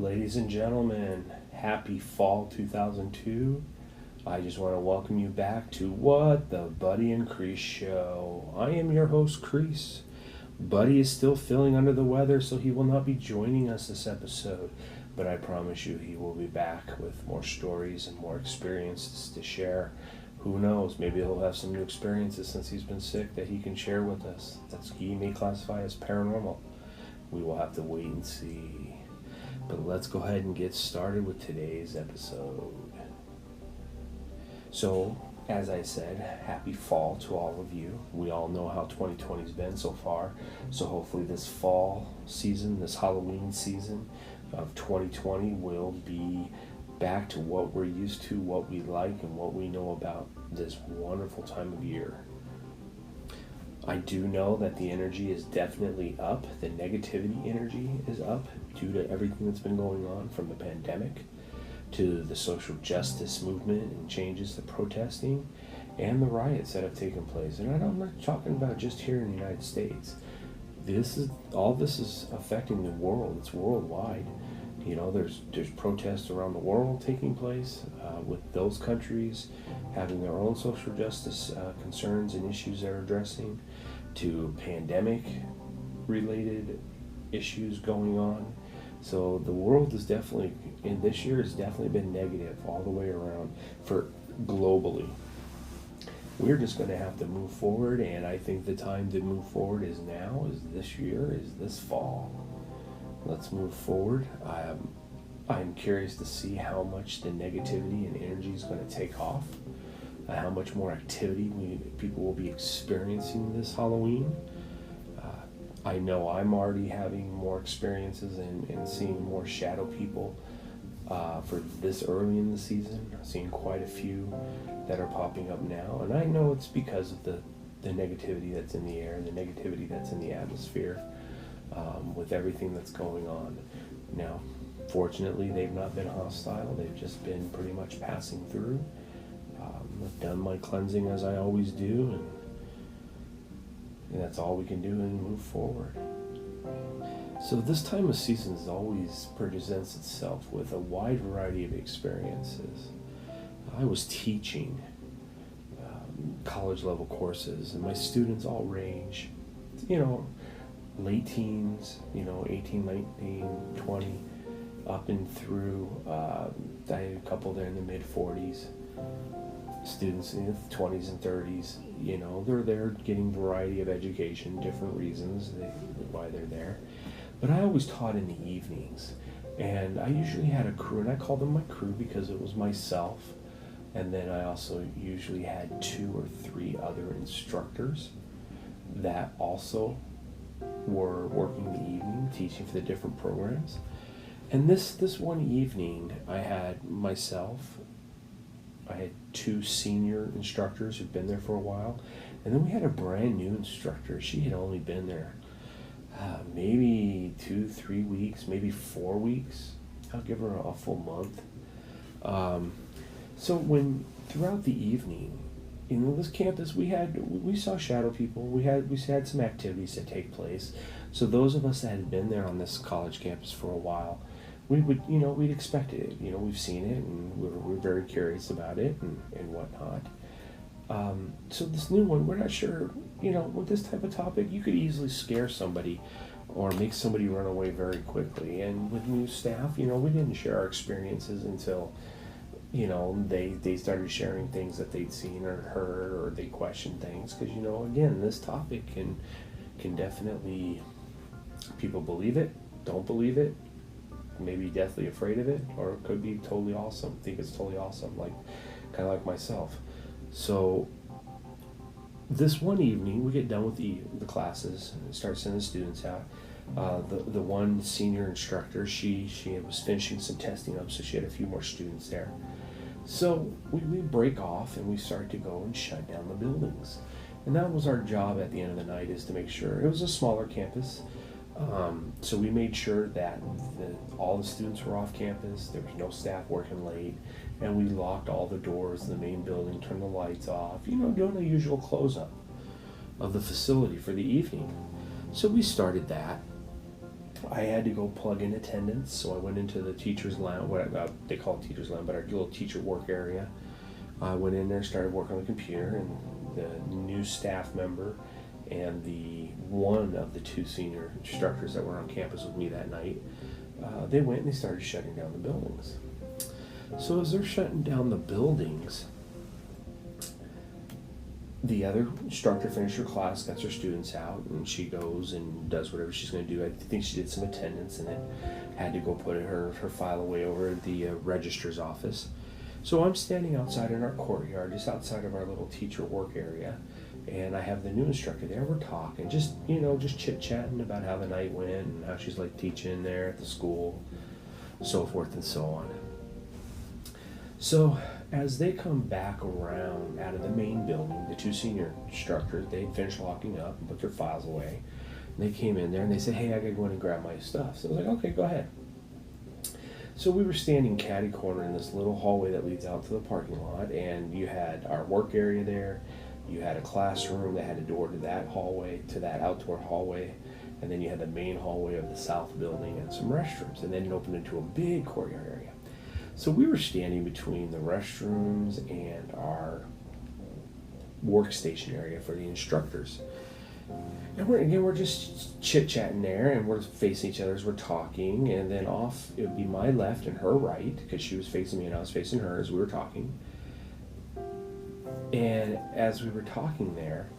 Ladies and gentlemen, happy fall 2002. I just want to welcome you back to What the Buddy and Kreese Show. I am your host, Kreese. Buddy is still feeling under the weather, so he will not be joining us this episode. But I promise you he will be back with more stories and more experiences to share. Who knows, maybe he'll have some new experiences since he's been sick that he can share with us. He may classify as paranormal. We will have to wait and see. But let's go ahead and get started with today's episode. So, as I said, happy fall to all of you. We all know how 2020's been so far. So hopefully this fall season, this Halloween season of 2020 will be back to what we're used to, what we like, and what we know about this wonderful time of year. I do know that the energy is definitely up. The negativity energy is up due to everything that's been going on, from the pandemic to the social justice movement and changes to protesting and the riots that have taken place. And I'm not talking about just here in the United States. All this is affecting the world. It's worldwide. You know, there's protests around the world taking place with those countries having their own social justice concerns and issues they're addressing, to pandemic-related issues going on. So the world is definitely, in this year, has definitely been negative all the way around for globally. We're just going to have to move forward, and I think the time to move forward is now, is this year, is this fall. Let's move forward. I'm curious to see how much the negativity and energy is going to take off, how much more activity people will be experiencing this Halloween. I know I'm already having more experiences and seeing more shadow people for this early in the season. I'm seeing quite a few that are popping up now, and I know it's because of the negativity that's in the air, the negativity that's in the atmosphere, with everything that's going on. Now, fortunately, they've not been hostile. They've just been pretty much passing through. I've done my cleansing as I always do, and that's all we can do and move forward. So this time of season always presents itself with a wide variety of experiences. I was teaching college level courses, and my students all range, late teens, 18, 19, 20, up and through, I had a couple there in the mid-40s. Students in the 20s and 30s, they're there getting variety of education, different reasons why they're there. But I always taught in the evenings, and I usually had a crew, and I called them my crew because it was myself, and then I also usually had 2 or 3 other instructors that also were working the evening, teaching for the different programs. And this one evening, I had myself, I had 2 senior instructors who'd been there for a while, and then we had a brand new instructor. She had only been there maybe 2-3 weeks, maybe 4 weeks. I'll give her a full month. So when throughout the evening, this campus, we saw shadow people. We had some activities that take place. So those of us that had been there on this college campus for a while, we'd expected it. We've seen it, and we're very curious about it and whatnot. So this new one, we're not sure, with this type of topic, you could easily scare somebody or make somebody run away very quickly. And with new staff, we didn't share our experiences until, they started sharing things that they'd seen or heard, or they questioned things. Because, again, this topic can definitely, people believe it, don't believe it, maybe deathly afraid of it, or it could be totally awesome, think it's totally awesome, kind of like myself. So this one evening, we get done with the classes and start sending students out. The one senior instructor, she was finishing some testing up, so she had a few more students there. So we break off and we start to go and shut down the buildings. And that was our job at the end of the night, is to make sure. It was a smaller campus. So we made sure that all the students were off campus, there was no staff working late, and we locked all the doors in the main building, turned the lights off, doing the usual close-up of the facility for the evening. So we started that, I had to go plug in attendance, so I went into the teacher's lounge, they call it teacher's lounge, but our little teacher work area. I went in there, started working on the computer, and the new staff member and the one of the two senior instructors that were on campus with me that night, they went and they started shutting down the buildings. So as they're shutting down the buildings, the other instructor finished her class, gets her students out, and she goes and does whatever she's going to do. I think she did some attendance and then had to go put her file away over at the registrar's office. So I'm standing outside in our courtyard, just outside of our little teacher work area, and I have the new instructor there. We're talking, just chit-chatting about how the night went and how she's like teaching there at the school, so forth and so on. So as they come back around out of the main building, the two senior instructors, they finished locking up and put their files away. And they came in there and they said, hey, I gotta go in and grab my stuff. So I was like, okay, go ahead. So we were standing catty corner in this little hallway that leads out to the parking lot, and you had our work area there, you had a classroom that had a door to that hallway, to that outdoor hallway, and then you had the main hallway of the south building and some restrooms, and then it opened into a big courtyard area. So we were standing between the restrooms and our workstation area for the instructors. And we're just chit-chatting there, and we're facing each other as we're talking, and then off, it would be my left and her right, because she was facing me and I was facing her as we were talking. And as we were talking there,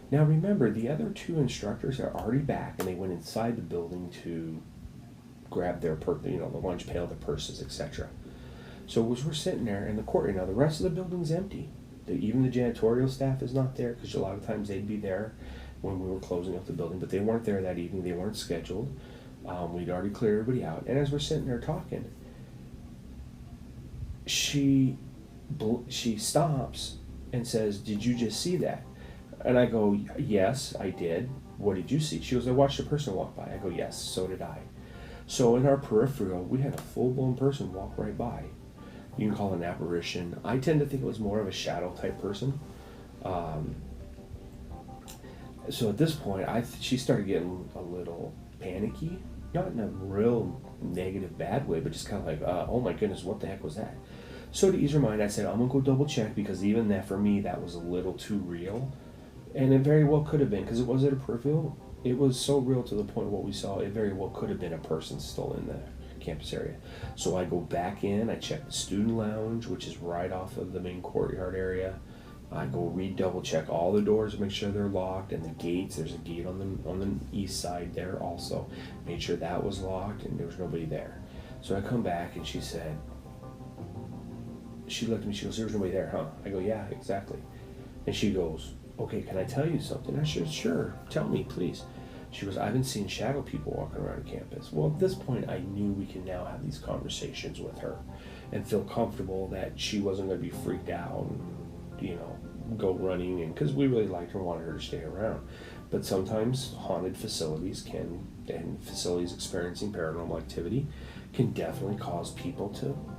now remember, the other two instructors are already back, and they went inside the building to grab their the lunch pail, their purses, etc. So as we're sitting there in the courtyard, now the rest of the building's empty. Even the janitorial staff is not there, because a lot of times they'd be there when we were closing up the building, but they weren't there that evening. They weren't scheduled. We'd already cleared everybody out. And as we're sitting there talking, she stops and says, did you just see that? And I go, yes, I did. What did you see? She goes, I watched a person walk by. I go, yes, so did I. So in our peripheral, we had a full-blown person walk right by. You can call it an apparition. I tend to think it was more of a shadow type person. So at this point, she started getting a little panicky, not in a real negative, bad way, but just kind of like, oh my goodness, what the heck was that? So to ease her mind, I said, I'm going to go double check, because even that, for me, that was a little too real. And it very well could have been, because it was at a peripheral. It was so real to the point of what we saw, it very well could have been a person still in the campus area. So I go back in, I check the student lounge, which is right off of the main courtyard area. I go double check all the doors to make sure they're locked, and the gates, there's a gate on the east side there also. Made sure that was locked and there was nobody there. So I come back and she said, she looked at me, she goes, there was nobody there, huh? I go, yeah, exactly. And she goes, okay, can I tell you something? I said, sure, tell me, please. She goes, I've been seeing shadow people walking around campus. Well, at this point, I knew we can now have these conversations with her and feel comfortable that she wasn't going to be freaked out and, go running, and because we really liked her and wanted her to stay around. But sometimes haunted facilities and facilities experiencing paranormal activity can definitely cause people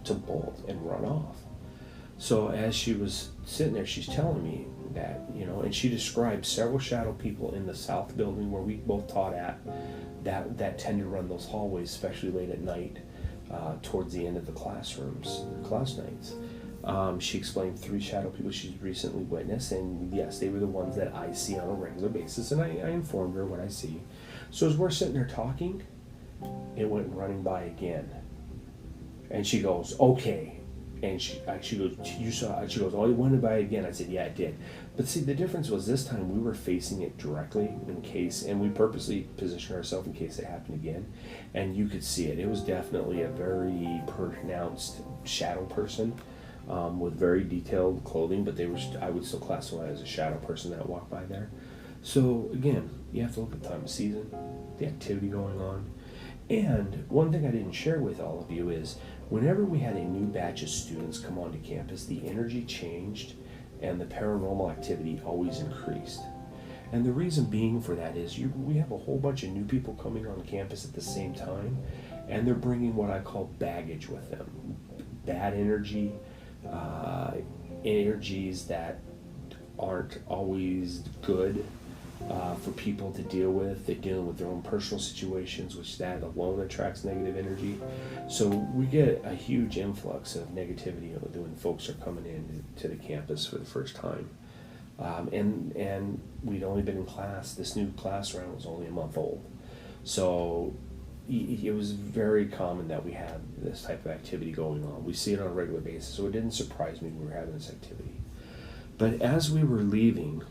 to bolt and run off. So as she was sitting there, she's telling me that, and she described several shadow people in the south building where we both taught at that tend to run those hallways, especially late at night, towards the end of the class nights. She explained 3 shadow people she's recently witnessed, and yes, they were the ones that I see on a regular basis, and I informed her what I see. So as we're sitting there talking, it went running by again, and she goes, okay. And she goes, you saw it? She goes, oh, it went by again. I said, yeah, it did. But see, the difference was this time we were facing it directly in case, and we purposely positioned ourselves in case it happened again. And you could see it. It was definitely a very pronounced shadow person with very detailed clothing, but I would still classify as a shadow person that walked by there. So again, you have to look at the time of season, the activity going on. And one thing I didn't share with all of you is whenever we had a new batch of students come onto campus, the energy changed and the paranormal activity always increased. And the reason being for that is we have a whole bunch of new people coming on campus at the same time, and they're bringing what I call baggage with them. Bad energy, energies that aren't always good, for people to deal with. They're dealing with their own personal situations, which that alone attracts negative energy. So we get a huge influx of negativity when folks are coming in to the campus for the first time. And we'd only been in class. This new class round was only a month old. So it was very common that we had this type of activity going on. We see it on a regular basis, so it didn't surprise me we were having this activity. But as we were leaving,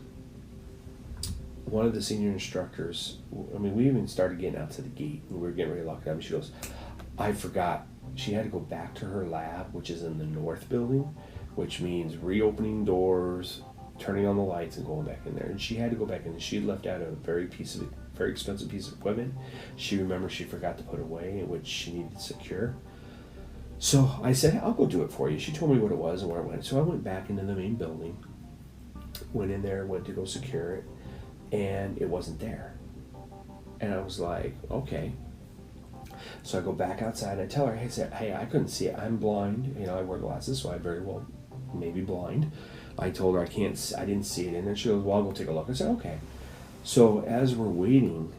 one of the senior instructors, we even started getting out to the gate, and we were getting ready to lock it up, and she goes, I forgot. She had to go back to her lab, which is in the north building, which means reopening doors, turning on the lights, and going back in there. And she had to go back in, and she had left out a very expensive piece of equipment. She remembered she forgot to put away, which she needed to secure. So I said, I'll go do it for you. She told me what it was and where it went. So I went back into the main building, went in there, went to go secure it, and it wasn't there. And I was like, okay. So I go back outside and I tell her, hey, I couldn't see it. I'm blind. I wear glasses, so I very well may be blind. I told her I didn't see it in there. She goes, well, I'll go take a look. I said, okay. So as we're waiting,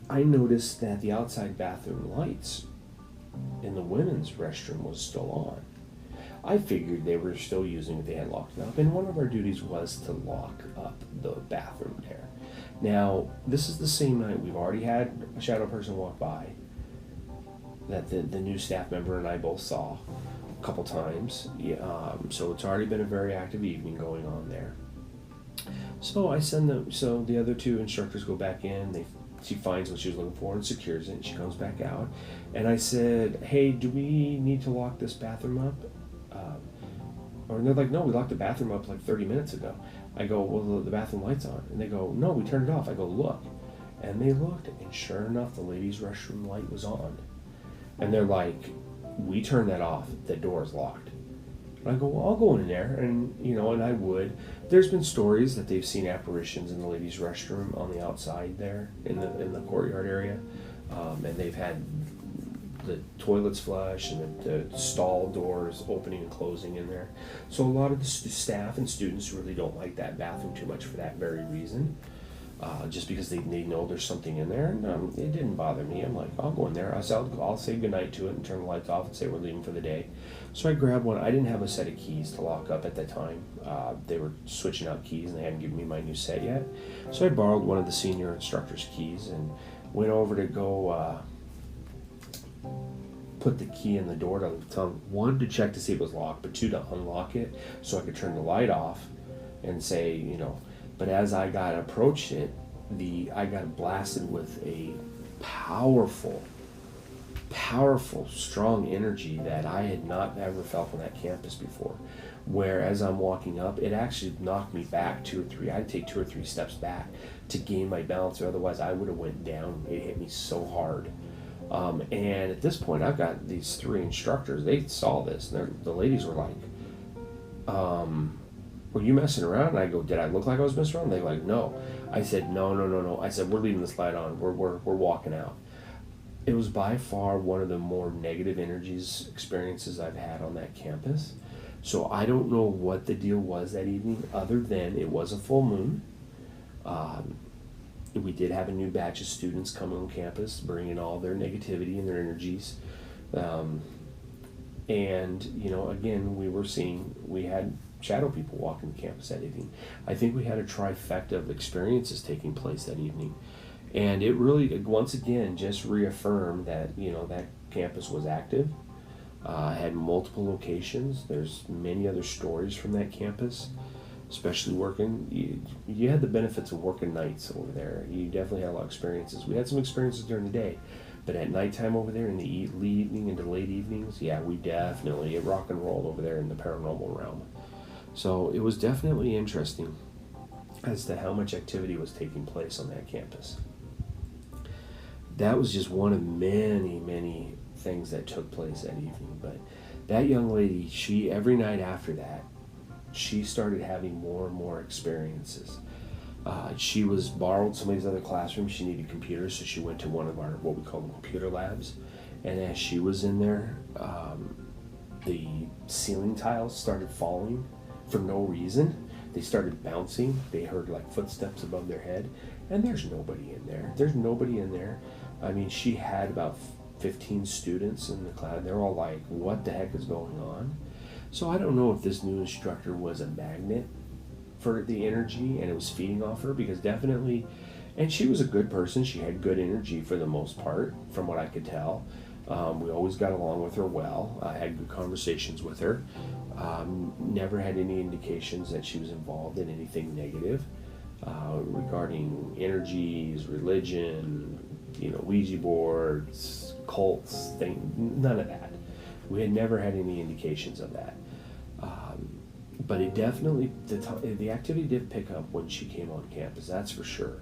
I noticed that the outside bathroom lights in the women's restroom was still on. I figured they were still using it, they had locked it up, and one of our duties was to lock up the bathroom there. Now, this is the same night we've already had a shadow person walk by that the new staff member and I both saw a couple times. So it's already been a very active evening going on there. So I send them, so the other two instructors go back in, she finds what she was looking for and secures it, and she comes back out. And I said, hey, do we need to lock this bathroom up? And they're like, no, we locked the bathroom up like 30 minutes ago. I go, well, the bathroom light's on. And they go, no, we turned it off. I go, look. And they looked, and sure enough, the ladies' restroom light was on. And they're like, we turned that off. The door is locked. And I go, well, I'll go in there. And, and I would. There's been stories that they've seen apparitions in the ladies' restroom on the outside there in the courtyard area. And they've had the toilets flush and the stall doors opening and closing in there. So a lot of the staff and students really don't like that bathroom too much for that very reason. Just because they know there's something in there. And it didn't bother me. I'm like, I'll go in there. I'll say goodnight to it and turn the lights off and say we're leaving for the day. So I grabbed one. I didn't have a set of keys to lock up at that time. They were switching out keys and they hadn't given me my new set yet. So I borrowed one of the senior instructor's keys and went over to go put the key in the door to one, to check to see if it was locked, but two, to unlock it so I could turn the light off and say, But as I approached it, I got blasted with a powerful, strong energy that I had not ever felt on that campus before. Where as I'm walking up, it actually knocked me back 2 or 3. I had to take 2 or 3 steps back to gain my balance, or otherwise I would have went down. It hit me so hard. And at this point, I've got these 3 instructors. They saw this, and the ladies were like, were you messing around? And I go, did I look like I was messing around? They're like, no. I said, no. I said, we're leaving this light on. We're walking out. It was by far one of the more negative experiences I've had on that campus. So I don't know what the deal was that evening, other than it was a full moon. We did have a new batch of students come on campus, bringing all their negativity and their energies. And, again, we had shadow people walking the campus that evening. I think we had a trifecta of experiences taking place that evening. And it really, once again, just reaffirmed that, that campus was active. Had multiple locations. There's many other stories from that campus. Especially working, you had the benefits of working nights over there. You definitely had a lot of experiences. We had some experiences during the day, but at nighttime over there in the evening into late evenings, yeah, we definitely rock and rolled over there in the paranormal realm. So it was definitely interesting as to how much activity was taking place on that campus. That was just one of many, many things that took place that evening. But that young lady, every night after that, she started having more and more experiences. She was borrowed somebody's other classroom. She needed computers, so she went to one of our, what we call the computer labs. And as she was in there, the ceiling tiles started falling for no reason. They started bouncing. They heard like footsteps above their head, and there's nobody in there. There's nobody in there. I mean, she had about 15 students in the class. They're all like, what the heck is going on? So I don't know if this new instructor was a magnet for the energy and it was feeding off her, because definitely, and she was a good person. She had good energy for the most part, from what I could tell. We always got along with her well. I had good conversations with her. Never had any indications that she was involved in anything negative regarding energies, religion, Ouija boards, cults, none of that. We had never had any indications of that. But it definitely, the activity did pick up when she came on campus, that's for sure.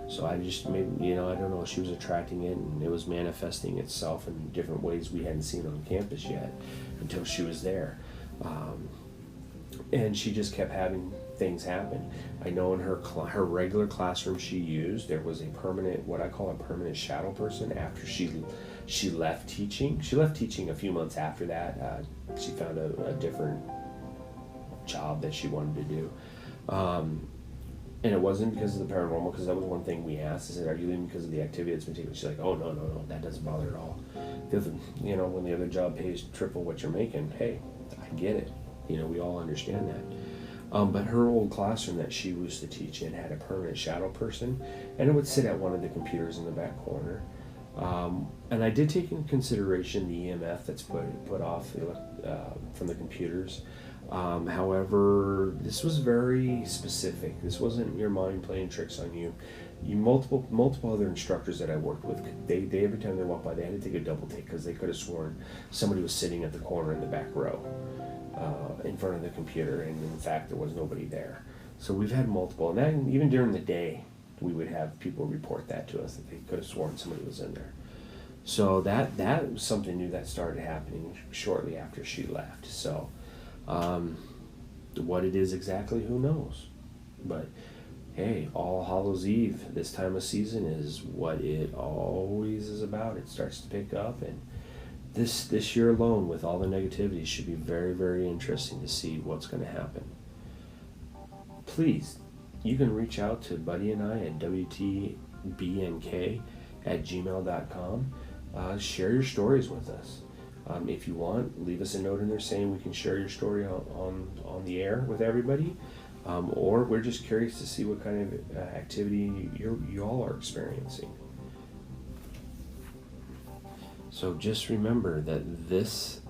So I just, maybe, I don't know, she was attracting it, and it was manifesting itself in different ways we hadn't seen on campus yet until she was there. And she just kept having things happen. I know in her regular classroom she used, there was a permanent, what I call a permanent shadow person after she left teaching. She left teaching a few months after that. She found a different job that she wanted to do. And it wasn't because of the paranormal, because that was one thing we asked. I said, are you leaving because of the activity that's been taken? She's like, oh, no, that doesn't bother at all. When the other job pays triple what you're making, hey, I get it. We all understand that. But her old classroom that she used to teach in had a permanent shadow person, and it would sit at one of the computers in the back corner. And I did take into consideration the EMF that's put off from the computers. However, this was very specific. This wasn't your mind playing tricks on you. Multiple other instructors that I worked with, they every time they walked by, they had to take a double take, because they could have sworn somebody was sitting at the corner in the back row in front of the computer, and in fact there was nobody there. So we've had multiple, and that, even during the day we would have people report that to us, that they could have sworn somebody was in there. So that was something new that started happening shortly after she left. So what it is exactly, who knows? But hey, All Hallows Eve, this time of season, is what it always is about. It starts to pick up, and this year alone, with all the negativity, should be very, very interesting to see what's going to happen. Please, you can reach out to Buddy and I at wtbnk@gmail.com. Share your stories with us. If you want, leave us a note in there saying we can share your story on the air with everybody. Or we're just curious to see what kind of activity you all are experiencing. So just remember that this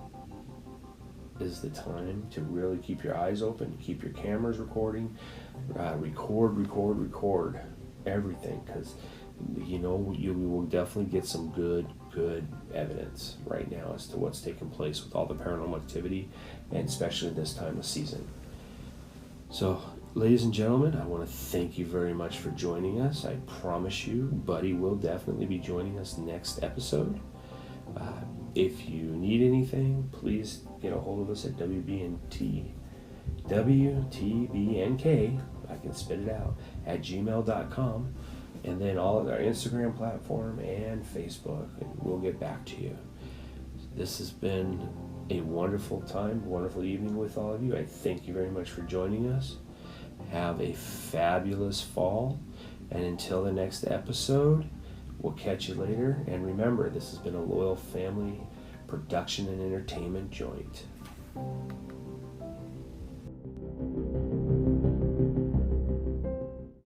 is the time to really keep your eyes open, keep your cameras recording, record everything, because you will definitely get some good evidence right now as to what's taking place with all the paranormal activity, and especially this time of season. So, ladies and gentlemen, I want to thank you very much for joining us. I promise you, Buddy will definitely be joining us next episode. If you need anything, please get a hold of us at WTBNK, I can spit it out, at gmail.com, and then all of our Instagram platform and Facebook, and we'll get back to you. This has been a wonderful time, wonderful evening with all of you. I thank you very much for joining us. Have a fabulous fall, and until the next episode, we'll catch you later. And remember, this has been a Loyal Family production and entertainment joint.